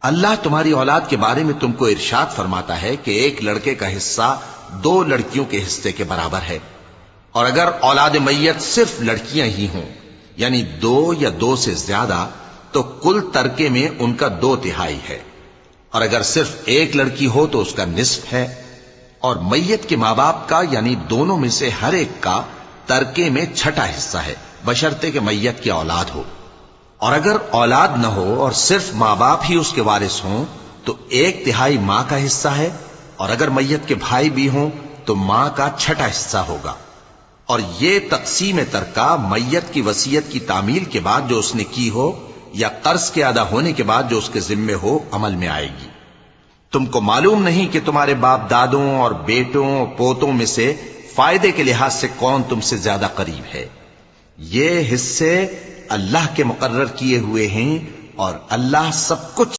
अल्लाह तुम्हारी औलाद के बारे में तुमको इरशाद फरमाता है कि एक लड़के का हिस्सा 2 लड़कियों के हिस्से के बराबर है, और अगर औलाद मैयत सिर्फ लड़कियां ही हों, यानी 2 या 2 से ज्यादा, तो कुल तरके में उनका 2/3 है। और अगर सिर्फ एक लड़की हो तो उसका निस्फ है। और मैयत के मां बाप का यानी दोनों में से हर एक का तरके में 6ठा हिस्सा है, बशर्ते के मैयत की औलाद हो। और अगर औलाद न हो और सिर्फ मां बाप ही उसके वारिस हों तो 1/3 मां का हिस्सा है, और अगर मैयत के भाई भी हों तो मां का 6ठा हिस्सा होगा। और ये तकसीम तरका मैयत की वसीयत की तामील के बाद जो उसने की हो या कर्ज के अदा होने के बाद जो उसके जिम्मे हो अमल में आएगी। तुमको मालूम नहीं कि तुम्हारे बाप दादों और बेटों और पोतों में से फायदे के लिहाज से कौन तुमसे ज्यादा करीब है। ये हिस्से अल्लाह के मुकर्रर किए हुए हैं और अल्लाह सब कुछ